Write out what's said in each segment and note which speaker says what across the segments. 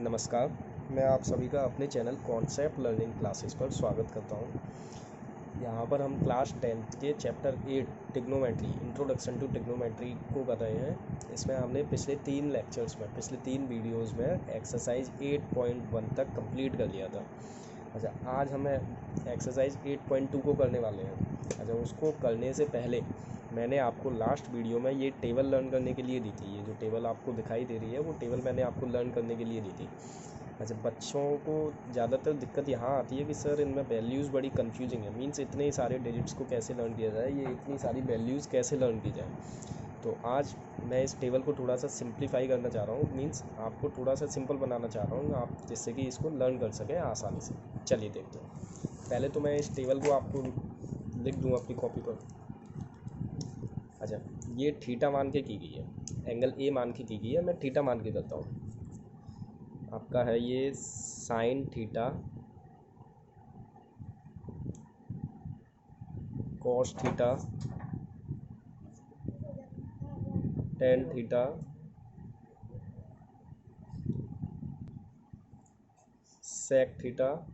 Speaker 1: नमस्कार। मैं आप सभी का अपने चैनल कॉन्सेप्ट लर्निंग क्लासेस पर स्वागत करता हूं। यहां पर हम क्लास 10th के chapter 8 trigonometry introduction to trigonometry को कर रहे हैं। इसमें हमने पिछले 3 वीडियोस में एक्सरसाइज 8.1 तक कंप्लीट कर लिया था। अच्छा, आज हमें एक्सरसाइज 8.2 को करने वाले हैं। अच्छा, उसको करने से पहले मैंने आपको लास्ट वीडियो में ये टेबल लर्न करने के लिए दी थी। ये जो टेबल आपको दिखाई दे रही है वो टेबल मैंने आपको लर्न करने के लिए दी थी। अच्छा, बच्चों को ज़्यादातर दिक्कत यहाँ आती है कि सर इनमें वैल्यूज़ बड़ी कंफ्यूजिंग है। मीन्स इतने सारे डिजिट्स को कैसे लर्न किया जाए, ये इतनी सारी वैल्यूज़ कैसे लर्न की जाए। तो आज मैं इस टेबल को थोड़ा सा सिंप्लीफाई करना चाह रहा हूँ। मीन्स आपको थोड़ा सा सिंपल बनाना चाह रहा हूँ आप, जिससे कि इसको लर्न कर सकें आसानी से। चलिए देखते हैं। पहले तो मैं इस टेबल को आपको लिख दूँ अपनी कॉपी पर। अच्छा, ये थीटा मान के की गई है, एंगल ए मान के की गई है। मैं थीटा मान के करता हूँ। आपका है ये sine theta, cos theta, tan theta, sec theta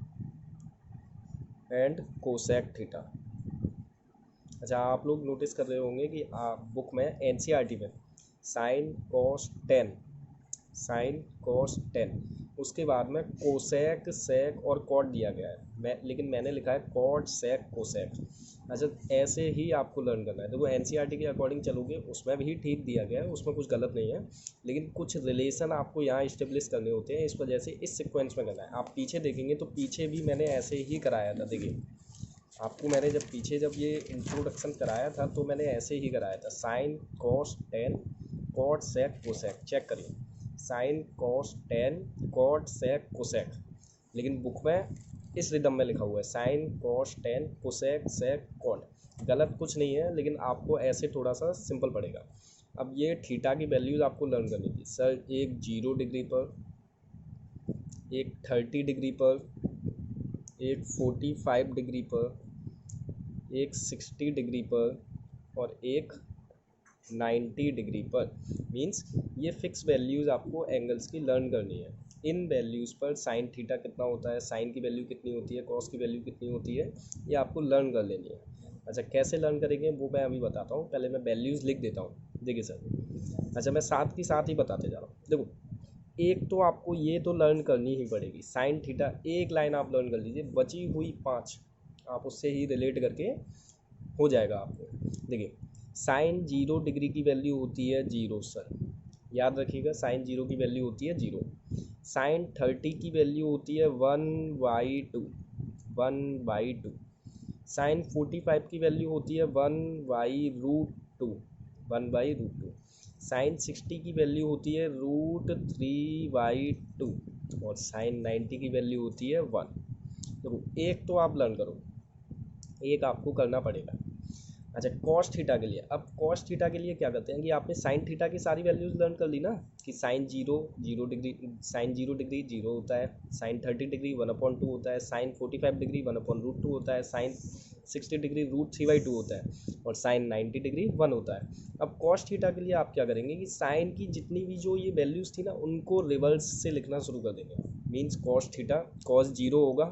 Speaker 1: and cosec theta. अच्छा, आप लोग नोटिस कर रहे होंगे कि आप बुक में एनसीईआरटी में साइन कॉस टेन उसके बाद में कोसेक सेक और कॉट दिया गया है। लेकिन मैंने लिखा है कॉट सेक कोसेक। अच्छा, ऐसे ही आपको लर्न करना है। देखो एनसीईआरटी के अकॉर्डिंग चलोगे उसमें भी ठीक दिया गया है, उसमें कुछ गलत नहीं है, लेकिन कुछ रिलेशन आपको यहाँ इस्टेब्लिश करने होते हैं। इस वजह से इस सीक्वेंस में करना है। आप पीछे देखेंगे तो पीछे भी मैंने ऐसे ही कराया था। देखिए आपको मैंने जब ये इंट्रोडक्शन कराया था तो मैंने ऐसे ही कराया था, sine cos tan cot sec cosec. Check करिए, sine cos tan cot sec cosec, लेकिन बुक में इस रिदम में लिखा हुआ है sine cos tan cosec sec cot. गलत कुछ नहीं है, लेकिन आपको ऐसे थोड़ा सा सिंपल पड़ेगा। अब ये थीटा की वैल्यूज़ आपको लर्न करनी थी सर। एक 0 डिग्री पर, एक 30 डिग्री पर, एक 45 डिग्री पर, एक 60 डिग्री पर और एक 90 डिग्री पर। मींस ये फिक्स वैल्यूज़ आपको एंगल्स की लर्न करनी है। इन वैल्यूज़ पर साइन थीटा कितना होता है, साइन की वैल्यू कितनी होती है, कॉस की वैल्यू कितनी होती है, ये आपको लर्न कर लेनी है। अच्छा, कैसे लर्न करेंगे वो मैं अभी बताता हूँ। पहले मैं वैल्यूज़ लिख देता हूँ। देखिए सर, अच्छा मैं साथ की साथ ही बताते जा रहा हूँ। देखो, एक तो आपको ये तो लर्न करनी ही पड़ेगी साइन थीटा। एक लाइन आप लर्न कर लीजिए, बची हुई 5 आप उससे ही रिलेट करके हो जाएगा आपको। देखिए, साइन 0 डिग्री की वैल्यू होती है 0 सर, याद रखिएगा, साइन 0 की वैल्यू होती है 0। साइन 30 की वैल्यू होती है 1/2। साइन 45 की वैल्यू होती है 1/√2। साइन 60 की वैल्यू होती है √3/2 और साइन 90 की वैल्यू होती है 1। देखो, एक तो आप लर्न करो, एक आपको करना पड़ेगा। अच्छा, कॉस थीटा के लिए, अब कॉस थीटा के लिए क्या करते हैं कि आपने साइन थीटा की सारी वैल्यूज़ लर्न कर ली ना, कि साइन 0 डिग्री, साइन 0 डिग्री 0 होता है, साइन 30 डिग्री 1/2 होता है, साइन 45 डिग्री 1/√2 होता है, साइन 60 डिग्री √3/2 होता है और साइन 90 डिग्री 1 होता है। अब कॉस थीटा के लिए आप क्या करेंगे कि साइन की जितनी भी जो ये वैल्यूज़ थी ना उनको रिवर्स से लिखना शुरू कर देंगे। मीन्स कॉस थीटा, कॉस 0 होगा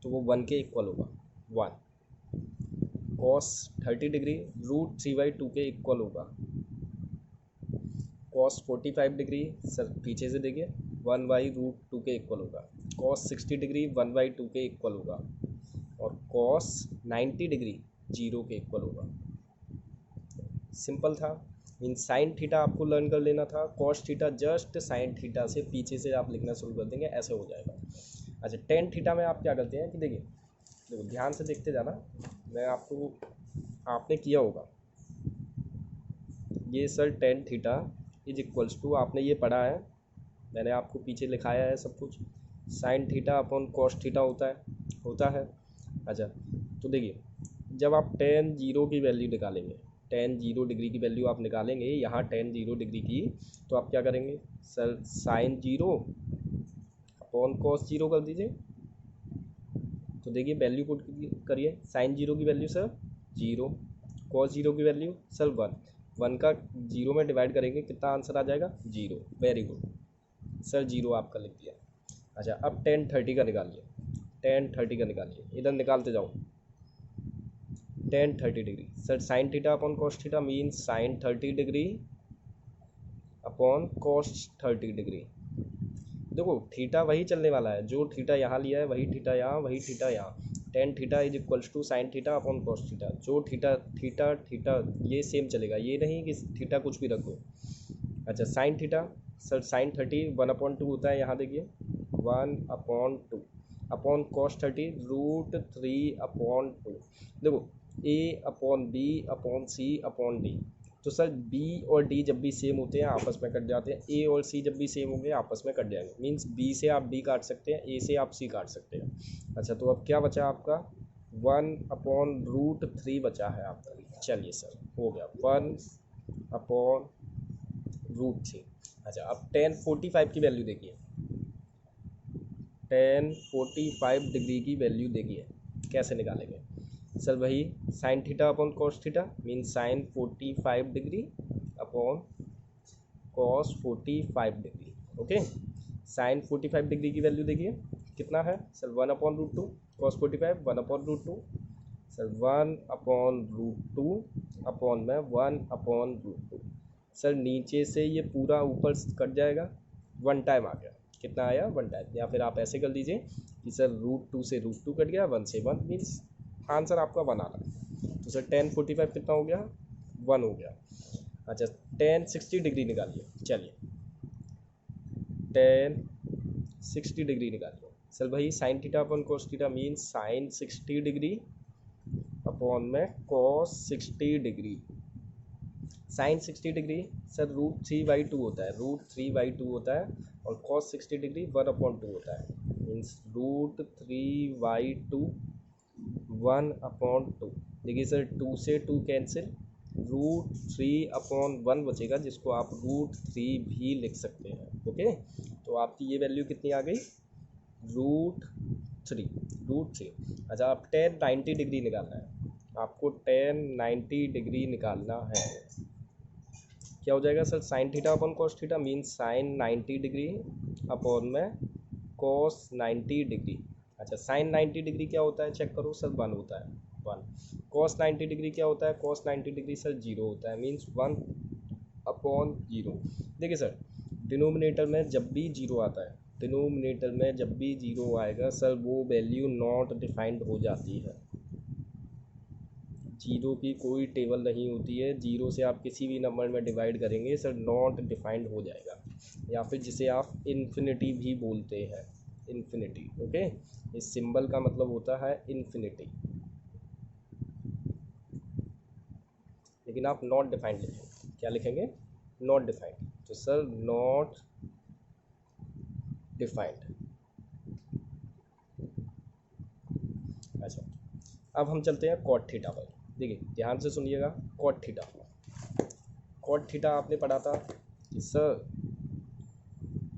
Speaker 1: तो वो 1 के इक्वल होगा, 1। कॉस 30 डिग्री √3/2 के इक्वल होगा। कॉस 45 डिग्री, सर पीछे से देखिए, 1/√2 के इक्वल होगा। कॉस 60 डिग्री 1/2 के इक्वल होगा और कॉस 90 डिग्री 0 के इक्वल होगा। सिंपल था। इन साइन थीटा आपको लर्न कर लेना था, cos theta just sine theta से पीछे से आप लिखना शुरू कर देंगे, ऐसे हो जाएगा। अच्छा, टेन थीटा में आप क्या करते हैं कि देखिए, देखो ध्यान से देखते जाना, मैं आपको, आपने किया होगा ये sir tan theta is equals to, आपने ये पढ़ा है, मैंने आपको पीछे लिखाया है सब कुछ, sign theta upon cos theta होता है। अच्छा, तो देखिए, जब आप टेन 0 की वैल्यू निकालेंगे, टेन 0 डिग्री की वैल्यू आप निकालेंगे यहाँ टेन 0 डिग्री की, तो आप क्या करेंगे सर, साइन 0 अपॉन कॉस 0 कर दीजिए। तो देखिए वैल्यू पुट करिए, साइन 0 की वैल्यू सर 0, कॉस 0 की वैल्यू सर 1 का 0 में डिवाइड करेंगे कितना आंसर आ जाएगा, 0। वेरी गुड सर, 0 आपका लिख दिया। अच्छा अब टेन थर्टी का निकालिए, टेन थर्टी का निकालिए, इधर निकालते जाओ। Ten thirty degree sir sign theta upon cos theta means sign 30 degree upon cos 30 degree. देखो थीटा वही चलने वाला है, जो थीटा यहाँ लिया है वही थीटा यहाँ, वही थीटा यहाँ। Tan theta is equals to sine theta upon cos theta. जो थीटा थीटा थीटा ये सेम चलेगा, ये नहीं कि थीटा कुछ भी रख दो। अच्छा साइन थीटा सर साइन 30 1/2 होता है, यहाँ देखिए 1/2 अपॉन कॉस 30 √3/2। देखो ए अपॉन बी अपॉन सी अपॉन डी। तो सर बी और डी जब भी सेम होते हैं आपस में कट जाते हैं, ए और सी जब भी सेम होंगे आपस में कट जाएंगे। मीन्स बी से आप डी काट सकते हैं, ए से आप सी काट सकते हैं। अच्छा तो अब क्या बचा आपका 1/√3 बचा है आपका। चलिए सर हो गया 1/√3। अच्छा अब टेन 45 की वैल्यू देखिए, टेन 45 डिग्री की वैल्यू देखिए कैसे निकालेंगे। सर वही sine theta upon cos theta mean sine 45 degree upon cos 45 degree. Okay sine 45 degree की वैल्यू देखिए कितना है सर 1/√2 कॉस 45 1/√2 सर 1/√2 अपॉन में 1/√2। सर नीचे से ये पूरा ऊपर कट जाएगा, वन टाइम आ गया। कितना आया 1 टाइम। या फिर आप ऐसे कर दीजिए कि सर √2 से √2 कट गया, 1 से 1 मीन्स आंसर आपका 1 आ रहा। तो सर टेन 45 कितना हो गया 1 हो गया। अच्छा टेन 60 डिग्री निकालिए, चलिए टेन 60 डिग्री निकालिए। सर भाई sine theta upon cos theta means sine 60 degree upon में cos 60 degree. Sine 60 degree sir √3/2 होता है, √3/2 होता है और कॉस 60 डिग्री 1/2 होता है। मीन्स √3/2 1/2। देखिए सर 2 से 2 कैंसिल, √3/1 बचेगा जिसको आप √3 भी लिख सकते हैं। ओके तो आपकी ये वैल्यू कितनी आ गई √3। अच्छा आप टेन 90 डिग्री निकालना है, आपको टेन 90 डिग्री निकालना है। क्या हो जाएगा sir sign theta upon cos theta means sign 90 degree upon में कॉस 90 डिग्री। अच्छा साइन 90 डिग्री क्या होता है चेक करो सर 1 होता है 1। कॉस 90 डिग्री क्या होता है कॉस 90 डिग्री सर 0 होता है मीन्स 1/0। देखिए सर डिनोमिनेटर में जब भी 0 आता है, डिनोमिनेटर में जब भी 0 आएगा सर वो वैल्यू नॉट डिफाइंड हो जाती है। जीरो की कोई टेबल नहीं होती है, जीरो से आप किसी भी नंबर में डिवाइड करेंगे सर नॉट डिफाइंड हो जाएगा, या फिर जिसे आप इन्फिनिटी भी बोलते हैं, इन्फिनिटी। ओके इस सिंबल का मतलब होता है इन्फिनिटी, लेकिन आप नॉट डिफाइंड लिखेंगे। क्या लिखेंगे नॉट डिफाइंड। तो सर नॉट डिफाइंड। अच्छा अब हम चलते हैं कॉट थीटा पर। देखिए ध्यान से सुनिएगा, कॉट थीटा, कॉट थीटा आपने पढ़ा था कि सर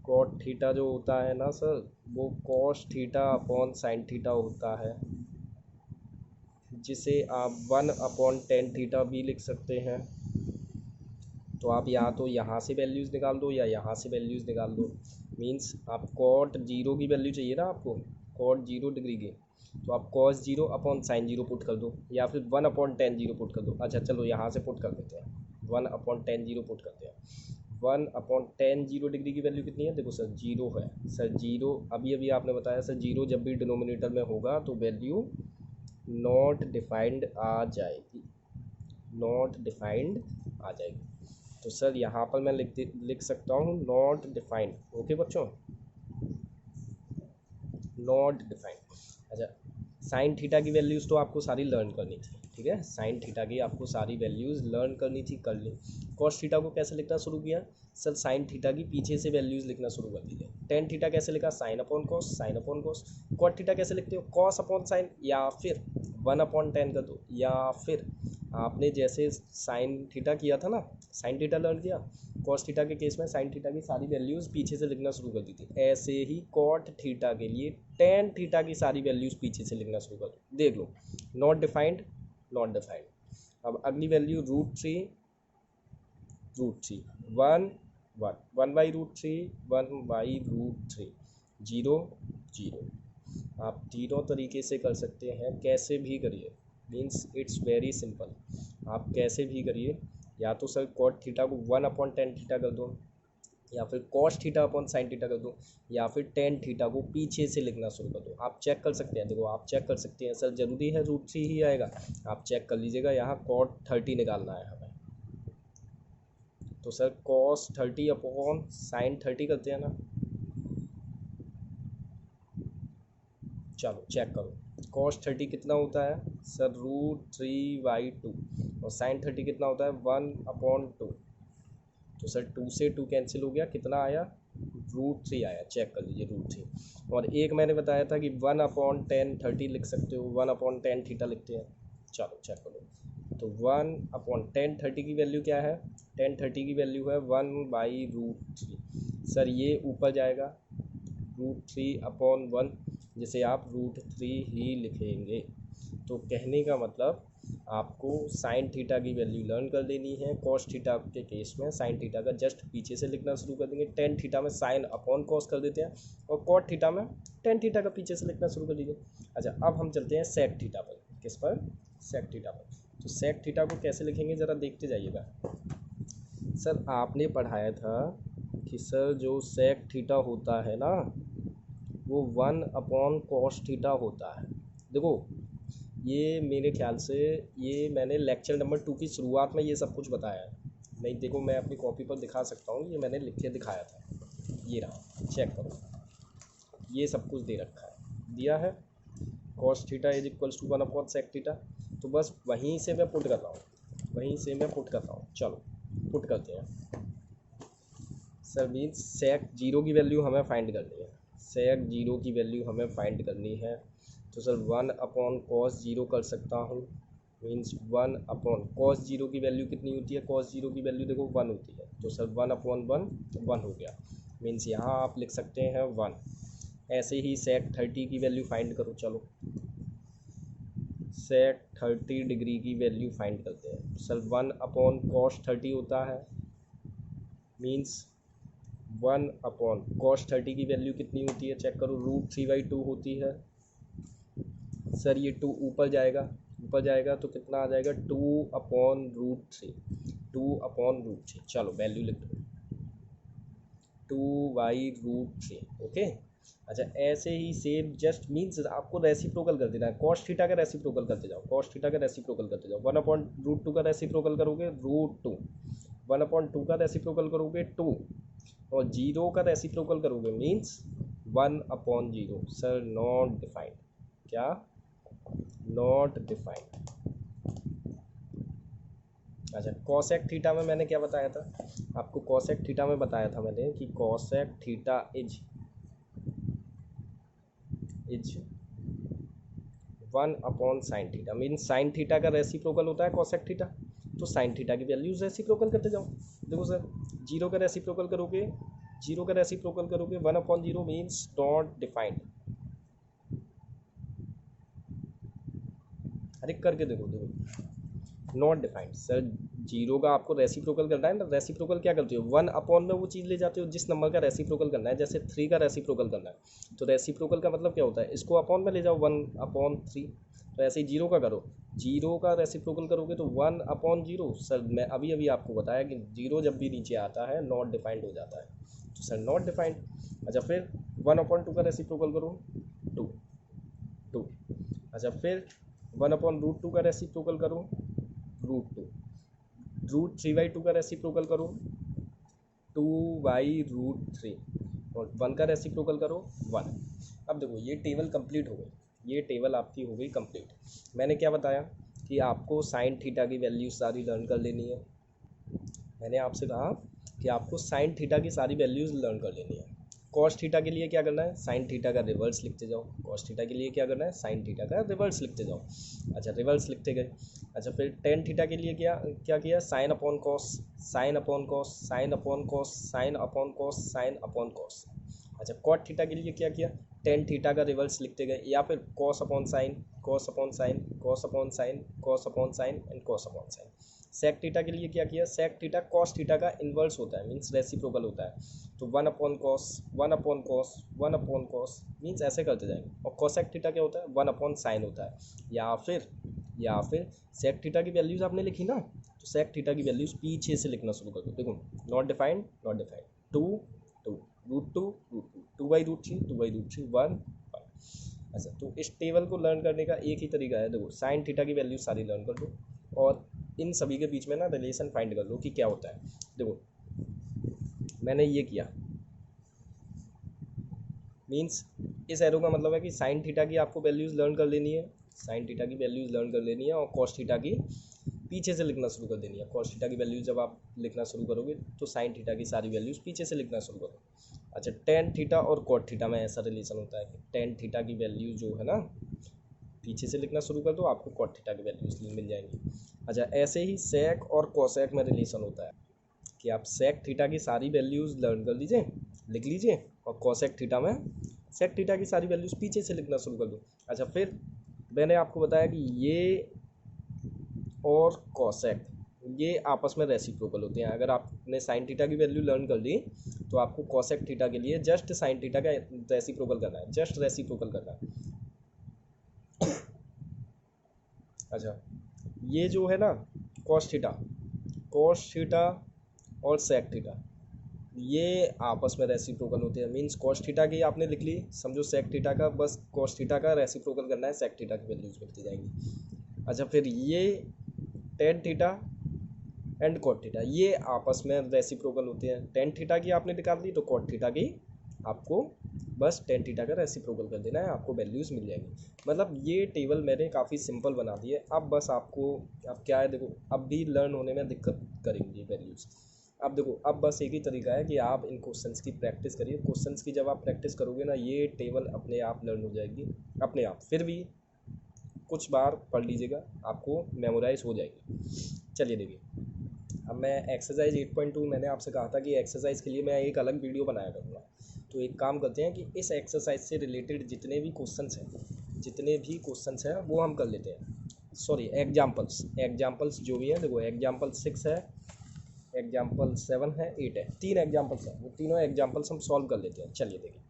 Speaker 1: कॉट थीटा जो होता है ना सर वो cos theta upon sine theta होता है, जिसे आप 1/tan थीटा भी लिख सकते हैं। तो आप या तो यहाँ से वैल्यूज़ निकाल दो या यहाँ से वैल्यूज़ निकाल दो। मीन्स आप कॉट 0 की वैल्यू चाहिए ना आपको, कॉट 0 डिग्री की, तो आप कॉस 0 अपॉन साइन 0 पुट कर दो या फिर 1/tan 0 पुट कर दो। अच्छा चलो यहाँ से पुट कर देते हैं, 1/tan 0 पुट करते हैं। 1/tan 0 डिग्री की वैल्यू कितनी है देखो सर 0 है। सर 0 अभी अभी आपने बताया सर 0 जब भी डिनोमिनेटर में होगा तो वैल्यू नॉट डिफाइंड आ जाएगी, नॉट डिफाइंड आ जाएगी। तो सर यहाँ पर मैं लिख सकता हूँ नॉट डिफाइंड। ओके बच्चों नॉट डिफाइंड। अच्छा साइन थीटा की वैल्यूज़ तो आपको सारी लर्न करनी थी, ठीक है, साइन थीटा की आपको सारी वैल्यूज़ लर्न करनी थी, कर ली। कॉस थीटा को कैसे लिखना शुरू किया सर साइन थीटा की पीछे से वैल्यूज़ लिखना शुरू कर दीजिए। टेन थीटा कैसे लिखा sine upon cos, sine upon cos. Cot theta कैसे लिखते हो कॉस अपॉन साइन या फिर 1/tan कर दो, या फिर आपने जैसे साइन थीटा किया था ना, साइन थीटा लर्न किया, कॉस थीटा के केस में साइन थीटा की सारी वैल्यूज़ पीछे से लिखना शुरू कर दी थी। ऐसे ही कॉट थीटा के लिए टेन थीटा की सारी वैल्यूज़ पीछे से लिखना शुरू कर दो। देख लो नॉट डिफाइंड, नॉट डिफाइंड। अब अगली वैल्यू √3 1/√3 1/√3 जीरो जीरो। आप तीनों तरीके से कर सकते हैं, कैसे भी करिए, मीन्स इट्स वेरी सिंपल। आप कैसे भी करिए, या तो सर कॉट थीटा को 1/tan थीटा कर दो, या फिर cos theta upon sine theta कर दो, या फिर टेन थीटा को पीछे से लिखना शुरू कर दो। आप चेक कर सकते हैं, देखो आप चेक कर सकते हैं, सर ज़रूरी है √3 ही आएगा, आप चेक कर लीजिएगा। यहाँ कॉट 30 निकालना है हमें, तो सर कॉस 30 अपॉन साइन 30 करते हैं ना। चलो चेक करो, कॉस 30 कितना होता है सर, √3/2, और साइन 30 कितना होता है 1/2। तो सर 2 से 2 कैंसिल हो गया, कितना आया √3 आया, चेक कर लीजिए √3। और एक मैंने बताया था कि 1/tan 30 लिख सकते हो, 1/tan थीटा लिखते हैं। चलो चेक करो, तो 1/tan 30 की वैल्यू क्या है, tan 30 की वैल्यू है 1/√3। सर ये ऊपर जाएगा √3/1, जिसे आप √3 ही लिखेंगे। तो कहने का मतलब आपको साइन थीटा की वैल्यू लर्न कर लेनी है। कॉस थीटा के केस में साइन थीटा का जस्ट पीछे से लिखना शुरू कर देंगे, टेन थीटा में साइन अपॉन कॉस कर देते हैं, और कॉट थीटा में टेन थीटा का पीछे से लिखना शुरू कर दीजिए। अच्छा, अब हम चलते हैं सेक थीटा पर। किस पर, सेक थीटा पर। तो सेक थीटा को कैसे लिखेंगे ज़रा देखते जाइएगा। सर आपने पढ़ाया था कि सर जो सेक थीटा होता है ना, वो 1/cos थीटा होता है। देखो ये मेरे ख्याल से ये मैंने लेक्चर नंबर 2 की शुरुआत में ये सब कुछ बताया है। नहीं देखो, मैं अपनी कॉपी पर दिखा सकता हूँ, ये मैंने लिख के दिखाया था, ये रहा, चेक करो, ये सब कुछ दे रखा है, दिया है cos थीटा = 1/sec थीटा। तो बस वहीं से मैं पुट कर रहा हूँ, वहीं से मैं पुट कर रहा हूँ। चलो पुट करते हैं। सर मीन्स सेक जीरो की वैल्यू हमें फाइंड करनी है, सेक जीरो की वैल्यू हमें फाइंड करनी है। तो सर 1/cos जीरो कर सकता हूँ, मीन्स 1/cos जीरो की वैल्यू कितनी होती है, cos जीरो की वैल्यू देखो 1 होती है, तो सर 1/1 1 हो गया, मीन्स यहाँ आप लिख सकते हैं 1। ऐसे ही सेक 30 की वैल्यू फाइंड करो। चलो सेक 30 डिग्री की वैल्यू फाइंड करते हैं। सर 1/cos 30 होता है, मीन्स 1/cos 30 की वैल्यू कितनी होती है, चेक करो, √3/2 होती है। सर ये 2 ऊपर जाएगा, ऊपर जाएगा तो कितना आ जाएगा 2/√3, 2/√3। चलो वैल्यू लिख दो 2/√3, ओके। अच्छा ऐसे ही सेम जस्ट मीन्स आपको रेसिप्रोकल कर देना है, कॉस थीटा का रेसिप्रोकल करते जाओ, कॉस थीटा का रेसिप्रोकल करते जाओ। 1/√2 का रेसिप्रोकल करोगे √2, 1/2 का रेसिप्रोकल करोगे 2, और जीरो का रेसिप्रोकल करोगे मीन्स 1/0। सर नॉट डिफाइंड, क्या नॉट डिफाइंड। अच्छा कॉसेक थीटा में मैंने क्या बताया था आपको, कॉसेक थीटा में बताया था मैंने कि cosec theta is 1/sin theta, mean sine theta का रेसिप्रोकल होता है कॉसेक थीटा। तो साइन थीटा की वैल्यूज रेसिप्रोकल करते जाओ। देखो सर जीरो का रेसिप्रोकल करोगे, जीरो का रेसिप्रोकल करोगे 1/0 मीन्स नॉट डिफाइंड। अरे करके देखो, देखो नॉट डिफाइंड। सर जीरो का आपको रेसिप्रोकल करना है ना, रेसिप्रोकल क्या करते हो 1/में वो चीज़ ले जाते हो जिस नंबर का रेसिप्रोकल करना है, जैसे 3 का रेसिप्रोकल करना है तो रेसिप्रोकल का मतलब क्या होता है, इसको अपॉन में ले जाओ 1/3। तो ऐसे ही जीरो का करो, जीरो का रेसिप्रोकल करोगे तो 1/0। सर मैं अभी अभी आपको बताया कि जीरो जब भी नीचे आता है नॉट डिफाइंड हो जाता है, तो सर नॉट डिफाइंड। अच्छा फिर 1/2 का रेसिप्रोकल करो 2, 2। अच्छा फिर 1/√2 का रेसिप्रोकल करो √2, √3/2 का रेसिप्रोकल करो 2/√3, और 1 का रेसिप्रोकल करो 1। अब देखो ये टेबल कंप्लीट हो गई, ये टेबल आपकी हो गई कंप्लीट। मैंने क्या बताया कि आपको साइन थीटा की वैल्यू सारी लर्न कर लेनी है। मैंने आपसे कहा कि आपको साइन थीटा की सारी वैल्यूज़ लर्न कर लेनी है। कॉस थीटा के लिए क्या करना है, साइन थीटा का रिवर्स लिखते जाओ। कॉस थीटा के लिए क्या करना है, साइन थीटा का रिवर्स लिखते जाओ। अच्छा रिवर्स लिखते गए। अच्छा फिर टेन थीटा के लिए क्या क्या किया, sign upon cos, sine upon cos, sine upon cos, sine upon cos, sine upon cos. अच्छा कॉट थीटा के लिए क्या किया, टेन थीटा का रिवर्स लिखते गए, या फिर cos upon sine, cos upon sine, cos upon sine, cos upon sine and cos upon sine. Sec theta के लिए क्या किया, सेक थीटा कॉस थीटा का इन्वर्स होता है, मीन्स रेसिप्रोकल होता है, तो 1/cos 1/cos 1/cos मीन्स ऐसे करते जाएंगे। और कोसेक थीटा क्या होता है, 1/sin होता है। या फिर सेक थीटा की वैल्यूज़ आपने लिखी ना, तो सेक थीटा की वैल्यूज़ पीछे से लिखना शुरू कर दो। देखो, नॉट डिफाइंड 2 2 √2 2/√3 2/√3 1 1। अच्छा, तो इस टेबल को लर्न करने का एक ही तरीका है। देखो, साइन थीटा की वैल्यू सारी लर्न कर दो और इन सभी के बीच में ना रिलेशन फाइंड कर लो कि क्या होता है। देखो, मैंने ये किया, मीन्स इस एरो का मतलब है कि साइन थीटा की आपको वैल्यूज़ लर्न कर लेनी है, साइन थीटा की वैल्यूज़ लर्न कर लेनी है, और कॉस थीटा की पीछे से लिखना शुरू कर देनी है। कॉस थीटा की वैल्यूज़ जब आप लिखना शुरू करोगे तो साइन थीटा की सारी वैल्यूज़ पीछे से लिखना शुरू करो। अच्छा, टेन थीटा और कॉट थीटा में ऐसा रिलेशन होता है कि टेन थीटा की वैल्यू जो है ना पीछे से लिखना शुरू कर दो, आपको कॉट थीटा की वैल्यूज़ मिल जाएंगी। अच्छा, ऐसे ही सेक और कोसेक में रिलेशन होता है कि आप सेक थीटा की सारी वैल्यूज़ लर्न कर लीजिए, लिख लीजिए, और कोसेक थीटा में सेक थीटा की सारी वैल्यूज़ पीछे से लिखना शुरू कर दो। अच्छा, फिर मैंने आपको बताया कि ये और कोसेक ये आपस में रेसिप्रोकल होते हैं। अगर आपने साइन थीटा की वैल्यू लर्न कर ली तो आपको कोसेक थीटा के लिए जस्ट साइन थीटा का रेसिप्रोकल करना है, जस्ट रेसिप्रोकल करना है। अच्छा, ये जो है ना कॉस थीटा और सेक थीटा ये आपस में रेसिप्रोकल होते हैं। मीन्स कॉस थीटा की आपने लिख ली, समझो सेक थीटा का बस कॉस थीटा का रेसिप्रोकल करना है, सेक थीटा की वैल्यूज मिलती जाएंगी। अच्छा, फिर ये tan theta and cot theta ये आपस में रेसिप्रोकल होते हैं। टेन थीटा की आपने निकाल दी तो कॉट थीटा की आपको बस टेन थीटा का रेसिप्रोकल कर देना है, आपको वैल्यूज़ मिल जाएंगी। मतलब ये टेबल मैंने काफ़ी सिंपल बना दी है। अब बस आपको अब क्या है, देखो अब भी लर्न होने में दिक्कत करेंगी वैल्यूज़। अब देखो, अब बस एक ही तरीका है कि आप इन क्वेश्चंस की प्रैक्टिस करिए। क्वेश्चंस की जब आप प्रैक्टिस करोगे ना, ये टेबल अपने आप लर्न हो जाएगी, अपने आप। फिर भी कुछ बार पढ़ लीजिएगा, आपको मेमोराइज हो जाएगी। चलिए देखिए, अब मैं एक्सरसाइज 8.2 मैंने आपसे कहा था कि एक्सरसाइज के लिए मैं एक अलग वीडियो बनाया करूँगा। तो एक काम करते हैं कि इस एक्सरसाइज से रिलेटेड जितने भी क्वेश्चंस हैं वो हम कर लेते हैं। सॉरी, एग्जाम्पल्स जो भी हैं, देखो एग्जाम्पल 6 है, एग्जाम्पल 7 है, 8 है, 3 एग्जाम्पल्स हैं, वो तीनों एग्जाम्पल्स हम सॉल्व कर लेते हैं। चलिए देखिए,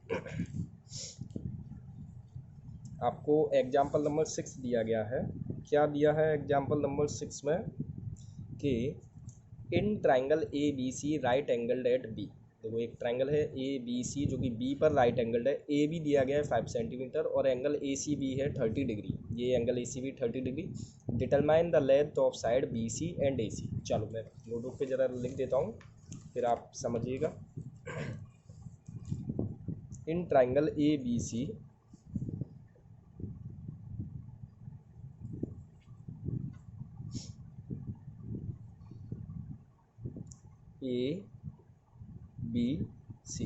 Speaker 1: आपको एग्जाम्पल नंबर 6 दिया गया है। क्या दिया है एग्जाम्पल नंबर 6 में कि in triangle A B C right angled at B. देखो, एक ट्राइंगल है ए बी सी जो कि बी पर राइट एंगल्ड है। ए बी दिया गया है 5 सेंटीमीटर और एंगल ए सी बी है 30 डिग्री। ये angle A C B 30 degree. Determine the length of side B C and A C. चलो मैं नोटबुक पे ज़रा लिख देता हूँ, फिर आप समझिएगा। In triangle A B C A B C,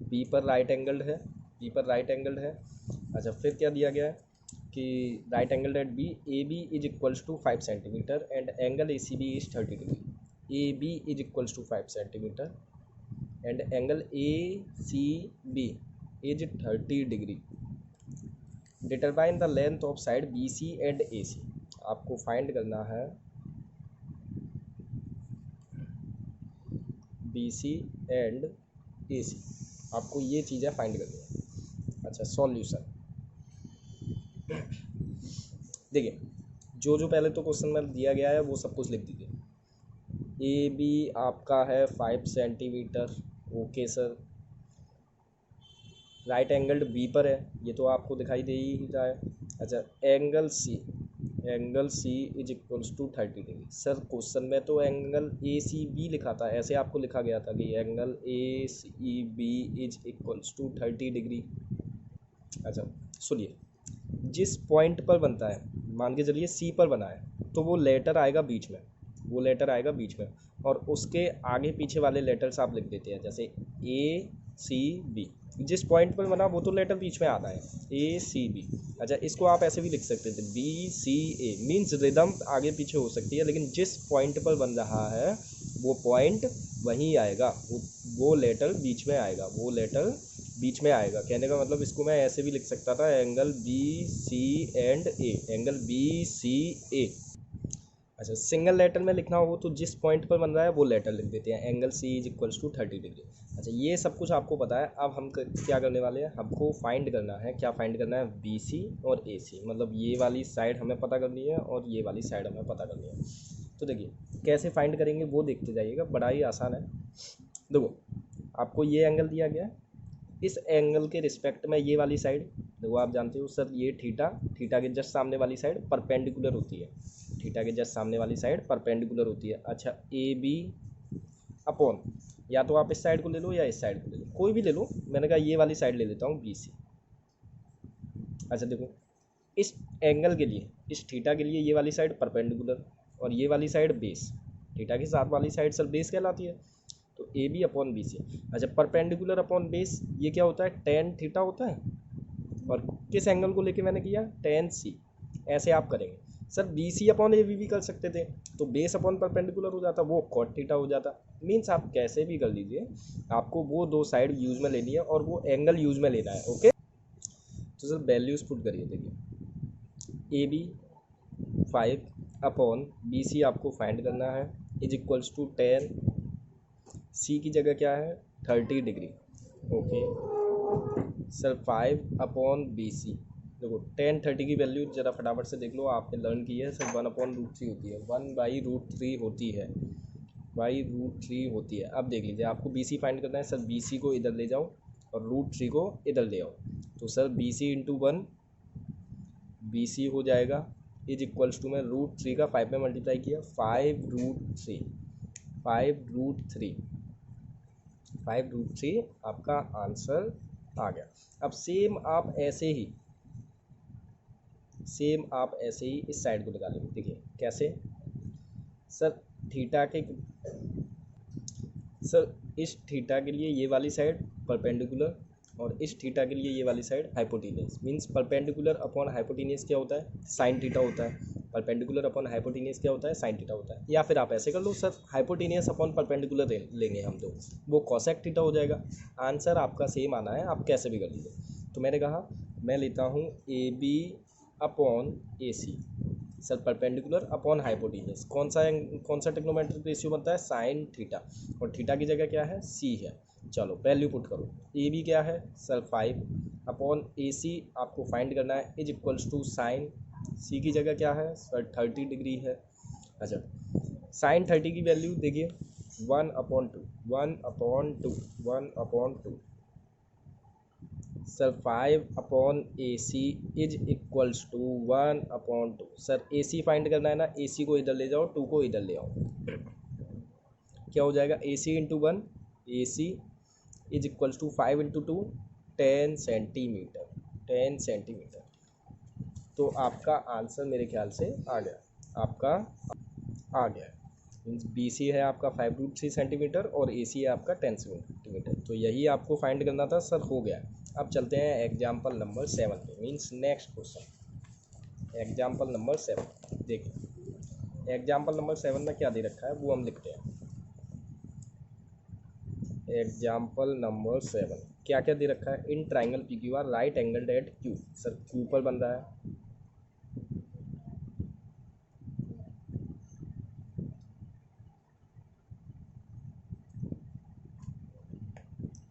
Speaker 1: B पर राइट एंगल्ड है, अच्छा, फिर क्या दिया गया है कि right angled at B, A B is equals to 5 centimetre and angle A C B is 30 degree. A B is equals to 5 centimetre and angle A C B is 30 degree. Determine the length of side B C and A C. आपको find करना है B C and A C, आपको ये चीज़ें find करनी है। अच्छा, solution देखिए, जो पहले तो क्वेश्चन में दिया गया है वो सब कुछ लिख दीजिए। ए बी आपका है 5 centimetre, okay sir. Right angled B पर है, ये तो आपको दिखाई दे ही रहा है। अच्छा, angle C is equals to 30 degree. Sir question में तो एंगल ए सी बी लिखा था, ऐसे आपको लिखा गया था कि angle A C B is equals to 30 degree. अच्छा सुनिए, जिस पॉइंट पर बनता है, मान के चलिए सी पर बना है, तो वो लेटर आएगा बीच में, और उसके आगे पीछे वाले लेटर्स आप लिख देते हैं, जैसे ए सी बी। जिस पॉइंट पर बना वो तो लेटर बीच में आता है, ए सी बी। अच्छा, इसको आप ऐसे भी लिख सकते थे, बी सी ए। मीन्स रिदम आगे पीछे हो सकती है, लेकिन जिस पॉइंट पर बन रहा है वो पॉइंट वहीं आएगा, वो लेटर बीच में आएगा, कहने का मतलब इसको मैं ऐसे भी लिख सकता था, angle B C and A, angle B C A. अच्छा, सिंगल लेटर में लिखना हो तो जिस पॉइंट पर बन रहा है वो लेटर लिख देते हैं, angle C is equals to 30 degree. अच्छा, ये सब कुछ आपको पता है। अब हम क्या करने वाले हैं, हमको फाइंड करना है, क्या फाइंड करना है, बी सी और ए सी, मतलब ये वाली साइड हमें पता करनी है और ये वाली साइड हमें पता करनी है। तो देखिए कैसे फाइंड करेंगे वो देखते जाइएगा, बड़ा ही आसान है। देखो आपको ये एंगल दिया गया है, इस एंगल के रिस्पेक्ट में ये वाली साइड, देखो आप जानते हो सर ये थीटा, थीटा के जस्ट सामने वाली साइड परपेंडिकुलर होती है, थीटा के जस्ट सामने वाली साइड परपेंडिकुलर होती है। अच्छा, ए बी अपॉन, या तो आप इस साइड को ले लो या इस साइड को ले लो, कोई भी ले लो, मैंने कहा ये वाली साइड ले लेता हूँ बी सी। अच्छा देखो, इस एंगल के लिए, इस थीटा के लिए ये वाली साइड परपेंडिकुलर और ये वाली साइड बेस, थीटा के साथ वाली साइड सर बेस कहलाती है, तो A B upon B C. अच्छा, परपेंडिकुलर अपॉन बेस ये क्या होता है, टेन थीटा होता है, और किस एंगल को लेके मैंने किया, टेन सी। ऐसे आप करेंगे sir, B C upon A B भी कर सकते थे, तो बेस अपॉन परपेंडिकुलर हो जाता, वो कॉट थीटा हो जाता। मीन्स आप कैसे भी कर लीजिए, आपको वो दो साइड यूज में लेनी है और वो एंगल यूज में लेना है। ओके, तो सर वैल्यूज पुट करिए। देखिए A B 5 upon B C आपको फाइंड करना है, इज इक्वल्स टू 10, सी की जगह क्या है 30 degree. Okay sir 5 upon B C, देखो 10 30 की वैल्यू ज़रा फटाफट से देख लो, आपने लर्न की है सर 1/√3 होती है, 1/√3 होती है, √3 होती है। अब देख लीजिए आपको बी सी फाइंड करना है, सर बी सी को इधर ले जाओ और √3 को इधर ले आओ, तो sir B C into 1 B C हो जाएगा, इज इक्वल्स टू में √3 का 5 में मल्टीप्लाई किया, 5√3, 5√3, 5√3 आपका आंसर आ गया। अब सेम आप ऐसे ही इस साइड को निकालेंगे। देखिए कैसे, सर थीटा के, सर इस थीटा के लिए ये वाली साइड परपेंडिकुलर और इस थीटा के लिए ये वाली side hypotenuse. Means perpendicular upon hypotenuse क्या होता है, साइन थीटा होता है। परपेंडिकुलर अपॉन हाइपोटेनियस क्या होता है, साइन थीटा होता है। या फिर आप ऐसे कर लो सर, हाइपोटेनियस अपॉन परपेंडिकुलर लेंगे हम तो वो कॉसेक थीटा हो जाएगा। आंसर आपका सेम आना है, आप कैसे भी कर लीजिए। तो मैंने कहा मैं लेता हूँ A B upon A C, sir perpendicular upon hypotenuse, कौन सा ट्रिग्नोमेट्रिक रेशियो बनता है, साइन थीटा, और थीटा की जगह क्या है, सी है। चलो वैल्यू पुट करो, ए बी क्या है सर 5 अपॉन ए सी आपको फाइंड करना है, इज इक्वल्स टू साइन, सी की जगह क्या है सर 30 डिग्री है। अच्छा, साइन 30 की वैल्यू देखिए 1/2, 1/2, 1/2, sir 5/AC is equals to 1/2। Sir AC find करना है ना, AC को इधर ले जाओ, 2 को इधर ले आओ, क्या हो जाएगा AC into 1, AC is equals to 5 into 2, 10 centimetre, 10 centimetre. तो आपका आंसर मेरे ख्याल से आ गया, आपका आ गया। मीन्स बी सी है आपका 5√3 सेंटीमीटर और ए सी है आपका 10 सेंटीमीटर। तो यही आपको फाइंड करना था सर, हो गया। अब चलते हैं एग्जाम्पल नंबर 7 पे, means next question, example number 7। देखिए एग्जाम्पल नंबर 7 में क्या दे रखा है वो हम लिखते हैं। एग्जाम्पल नंबर 7 क्या क्या दे रखा है, in triangle P Q R right angle at Q. Sir Q पर बन रहा है,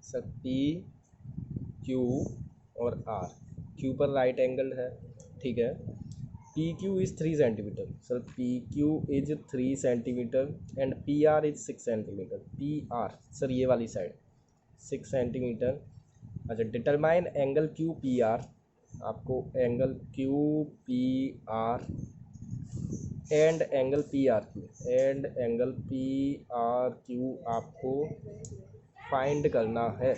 Speaker 1: सर पी क्यू और आर, क्यू पर राइट एंगल है, ठीक है। P Q is 3 centimetre, sir P Q is 3 centimetre and P R is 6 centimetre. P R sir ये वाली साइड 6 सेंटीमीटर। अच्छा, determine angle Q P R, आपको angle Q P R and angle P R Q, and angle P R Q आपको find करना है।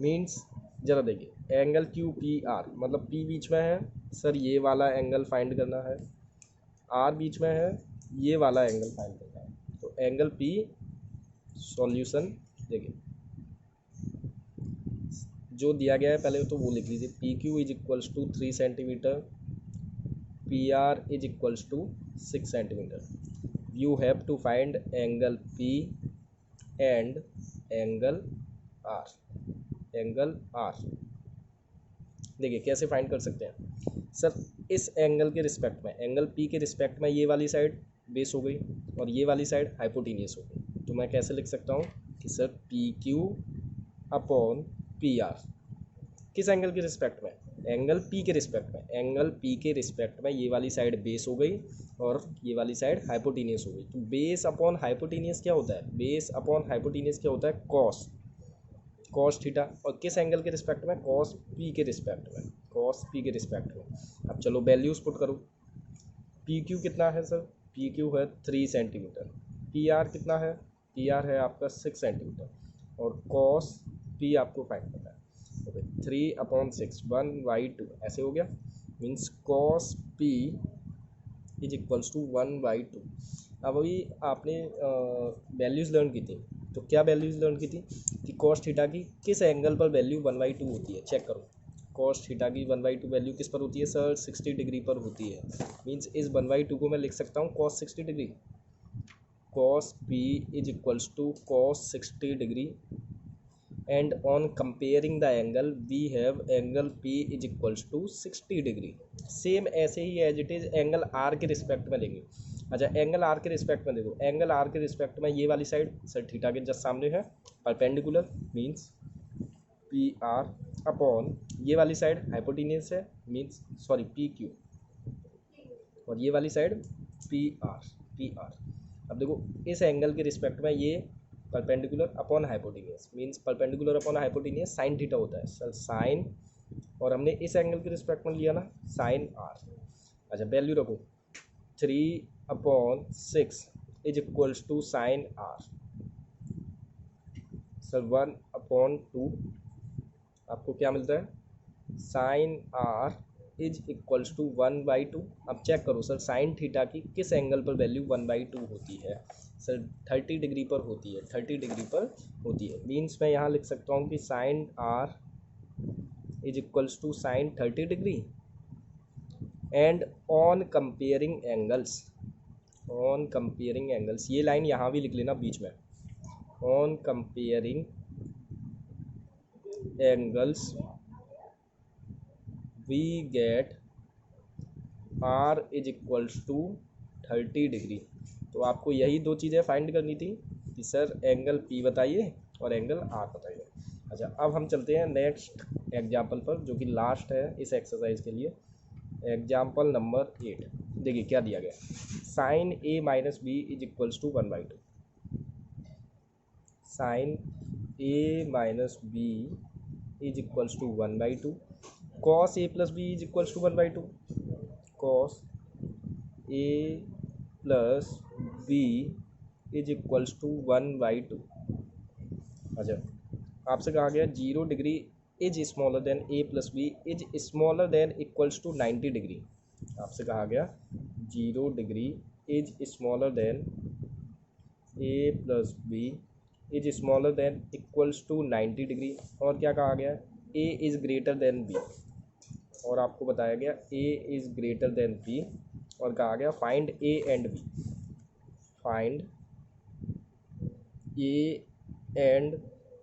Speaker 1: Means ज़रा देखिए, angle Q P R मतलब पी बीच में है, सर ये वाला एंगल फाइंड करना है, आर बीच में है, ये वाला एंगल फाइंड करना है। तो एंगल पी, सॉल्यूशन देखिए जो दिया गया है पहले तो वो लिख लीजिए, P Q is equals to 3 centimetre, P R is equals to 6 centimetre. You have to find angle P and angle R, angle R. देखिए कैसे फाइंड कर सकते हैं सर, इस एंगल के रिस्पेक्ट में, एंगल पी के रिस्पेक्ट में ये वाली साइड बेस हो गई और ये वाली साइड हाइपोटीनियस हो गई, तो मैं कैसे लिख सकता हूँ कि sir P Q upon P R, किस एंगल के रिस्पेक्ट में, एंगल पी के रिस्पेक्ट में, एंगल पी के रिस्पेक्ट में ये वाली साइड बेस हो गई और ये वाली साइड हाइपोटीनियस हो गई। तो बेस अपॉन हाइपोटीनियस क्या होता है, बेस अपॉन हाइपोटीनियस क्या होता है, कॉस, कॉस थीटा, और किस एंगल के रिस्पेक्ट में, कॉस पी के रिस्पेक्ट में, कॉस पी के रिस्पेक्ट में। अब चलो वैल्यूज पुट करो, पी क्यू कितना है सर, पी क्यू है 3 सेंटीमीटर, पी आर कितना है, पी आर है आपका 6 सेंटीमीटर, और कॉस पी आपको फाइंड करना है। ओके 3/6 1/2 ऐसे हो गया, means cos P is equals to 1/2। अब अभी आपने वैल्यूज़ लर्न की थी, तो क्या वैल्यूज़ लर्न की थी कि कॉस थीटा की किस एंगल पर वैल्यू 1/2 होती है, चेक करो। कॉस थीटा की 1/2 वैल्यू किस पर होती है सर, 60 डिग्री पर होती है। मीन्स इस 1/2 को मैं लिख सकता हूँ cos 60 degree, cos P is equals to cos 60 degree, and on comparing the angle we have angle P is equals to 60 degree. Same ऐसे ही as it is angle R के रिस्पेक्ट में लेंगे। अच्छा एंगल आर के respect में देखो, angle R के रिस्पेक्ट में ये वाली साइड सर थीटा के जस्ट सामने है, perpendicular, means P R upon ये वाली साइड हाइपोटीनियस है, मीन्स सॉरी पी क्यू, और ये वाली side P R, P R. अब देखो इस एंगल के रिस्पेक्ट में ये perpendicular upon hypotenuse, means perpendicular upon hypotenuse sine theta होता है सर, साइन, और हमने इस एंगल के रिस्पेक्ट में लिया ना साइन आर। अच्छा वैल्यू रखो 3/6 is equals to sine R, sir 1/2 आपको क्या मिलता है, sine R is equals to 1/2। अब चेक करो सर साइन थीटा की किस एंगल पर वैल्यू 1/2 होती है, सर 30 डिग्री पर होती है, 30 डिग्री पर होती है। मीन्स मैं यहाँ लिख सकता हूँ कि sine R is equals to sine 30 degree, and on comparing angles, on comparing angles, ये लाइन यहाँ भी लिख लेना बीच में, on comparing angles we get R is equals to 30 degree. तो आपको यही दो चीज़ें फाइंड करनी थी कि सर एंगल पी बताइए और एंगल आर बताइए। अच्छा अब हम चलते हैं नेक्स्ट एग्जाम्पल पर, जो कि लास्ट है इस एक्सरसाइज के लिए, एग्जाम्पल नंबर 8। देखिए क्या दिया गया, sine A minus B is equals to 1/2, sine A minus B is equals to 1/2, cos A plus B is equals to 1/2, cos A plus B is equals to 1/2। अच्छा आपसे कहा गया 0 degree is smaller than A plus B is smaller than equals to 90 degree. आपसे कहा गया 0 degree is smaller than A plus B is smaller than equals to 90 degree, और क्या कहा गया A is greater than B, और आपको बताया गया A is greater than B, और कहा गया find A and B, find A and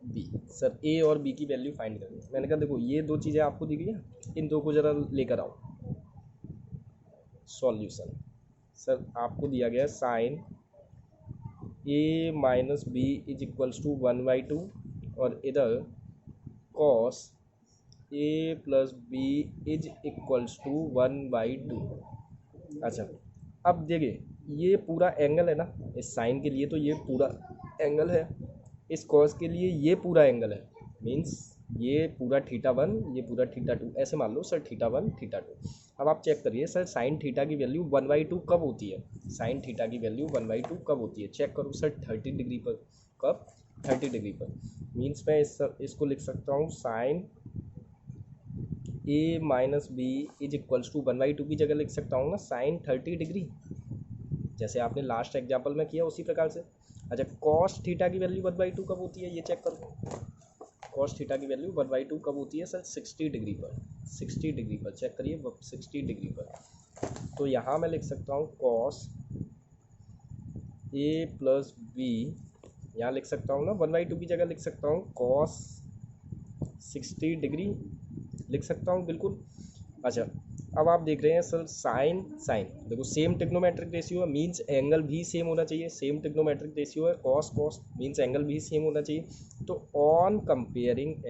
Speaker 1: B. Sir A और बी की वैल्यू फाइंड करनी है। मैंने कहा देखो ये दो चीज़ें आपको दी गई हैं, इन दो को ज़रा लेकर आओ सॉल्यूशन। सर आपको दिया गया sine A minus B is equals to 1/2, और इधर cos A plus B is equals to 1/2। अच्छा अब देखिए ये पूरा एंगल है ना, इस साइन के लिए तो ये पूरा एंगल है, इस कॉस के लिए ये पूरा एंगल है, मीन्स ये पूरा θ1 ये पूरा θ2, ऐसे मान लो सर θ1 θ2। अब आप चेक करिए सर साइन थीटा की वैल्यू 1/2 कब होती है, साइन थीटा की वैल्यू 1/2 कब होती है, चेक करो सर 30 डिग्री पर, कब 30 डिग्री पर। मीन्स मैं इसको लिख सकता हूँ sine A minus B is equals to 1/2 की जगह लिख सकता हूँ ना साइन 30 डिग्री, जैसे आपने लास्ट एग्जाम्पल में किया उसी प्रकार से। अच्छा कॉस थीटा की वैल्यू 1/2 कब होती है, ये चेक करो, कॉस थीटा की वैल्यू 1/2 कब होती है सर 60 डिग्री पर, 60 डिग्री पर चेक करिए 60 डिग्री पर। तो यहाँ मैं लिख सकता हूँ कॉस ए प्लस बी, यहाँ लिख सकता हूँ ना 1/2 की जगह लिख सकता हूँ कॉस 60 डिग्री लिख सकता हूँ बिल्कुल। अच्छा, अब आप देख रहे हैं सर साइन साइन, देखो सेम ट्रिग्नोमेट्रिक रेशियो है, मीन्स एंगल भी सेम होना चाहिए। सेम ट्रिग्नोमेट्रिक रेशियो है, कॉस कॉस मीन्स एंगल भी सेम होना चाहिए। तो on comparing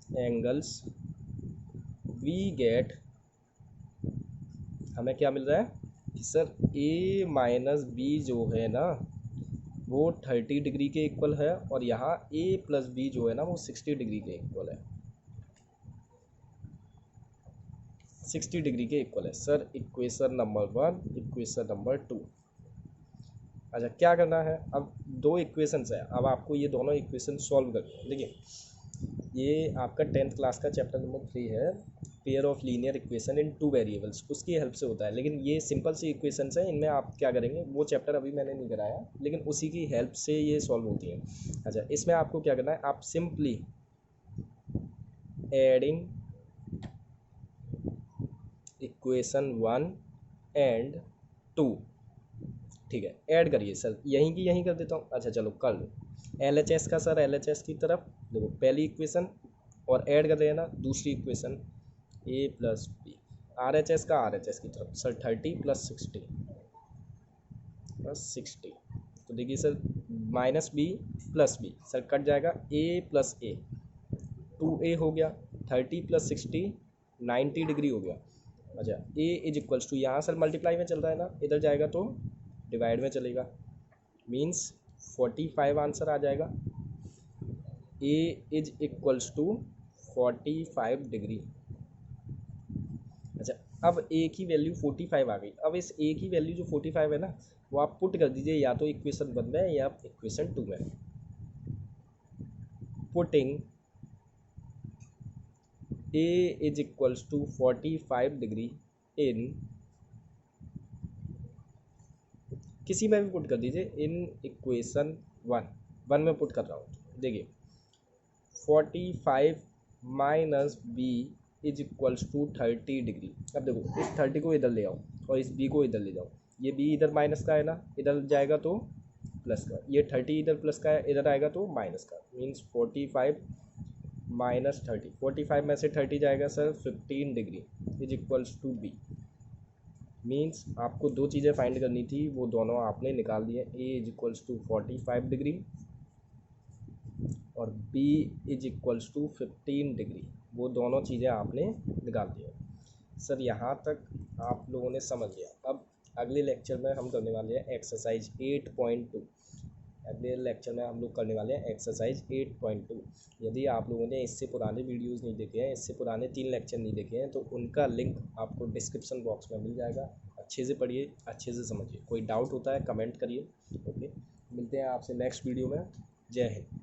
Speaker 1: angles we get, हमें क्या मिल रहा है कि सर ए माइनस बी जो है ना वो 30 डिग्री के इक्वल है, और यहाँ ए प्लस बी जो है ना वो 60 डिग्री के इक्वल है, 60 डिग्री के इक्वल है sir. Equation number 1, equation number 2। अच्छा, क्या करना है, अब दो इक्वेशंस है, अब आपको ये दोनों इक्वेशन सॉल्व करनी है। देखिए, ये आपका 10th क्लास का चैप्टर नंबर 3 है, pair of linear equation in 2 variables, उसकी हेल्प से होता है। लेकिन ये सिंपल सी इक्वेशंस हैं, इनमें आप क्या करेंगे, वो चैप्टर अभी मैंने नहीं कराया, लेकिन उसी की हेल्प से ये सॉल्व होती हैं। अच्छा, इसमें आपको क्या करना है, आप सिंपली एडिंग इक्वेशन 1 एंड 2, ठीक है, ऐड करिए सर, यहीं की यहीं कर देता हूँ। अच्छा चलो कर लो, LHS का सर LHS की तरफ देखो, पहली इक्वेशन और ऐड कर रहे हैं ना दूसरी equation a plus B, RHS का RHS की तरफ सर 30 प्लस 60 तो देखिए sir minus B plus B sir cut जाएगा, a प्लस ए 2a हो गया, 30 प्लस 60 90 डिग्री हो गया। अच्छा, a इज इक्वल्स टू, यहाँ सर मल्टीप्लाई में चल रहा है ना, इधर जाएगा तो डिवाइड में चलेगा, मीन्स 45 आंसर आ जाएगा। a is equals to 45 degree. अच्छा, अब a की वैल्यू 45 आ गई। अब इस a की वैल्यू जो 45 है ना, वो आप पुट कर दीजिए या तो इक्वेशन 1 में या इक्वेशन 2 में। Putting a is equals to 45 degree in, किसी में भी पुट कर दीजिए, इन इक्वेशन 1 में पुट कर रहा हूँ। देखिए 45 माइनस B is equals to 30 degree. अब देखो इस 30 को इधर ले आओ और इस बी को इधर ले जाओ, ये बी इधर माइनस का है ना, इधर जाएगा तो प्लस का, ये 30 इधर प्लस का है, इधर आएगा तो माइनस का, मीन्स 45 माइनस 30, 45 में से 30 जाएगा sir 15 degree is equals to B. Means आपको दो चीज़ें फाइंड करनी थी, वो दोनों आपने निकाल दिए, a is equals to 45 degree और b is equals to 15 degree, वो दोनों चीज़ें आपने निकाल दी। सर यहाँ तक आप लोगों ने समझ लिया। अब अगले लेक्चर में हम करने वाले हैं एक्सरसाइज 8.2। अगले लेक्चर में हम लोग करने वाले हैं एक्सरसाइज 8.2। यदि आप लोगों ने इससे पुराने वीडियोस नहीं देखे हैं, इससे पुराने 3 लेक्चर नहीं देखे हैं, तो उनका लिंक आपको डिस्क्रिप्शन बॉक्स में मिल जाएगा। अच्छे से पढ़िए, अच्छे से समझिए, कोई डाउट होता है कमेंट करिए। ओके, मिलते हैं आपसे नेक्स्ट वीडियो में। जय हिंद।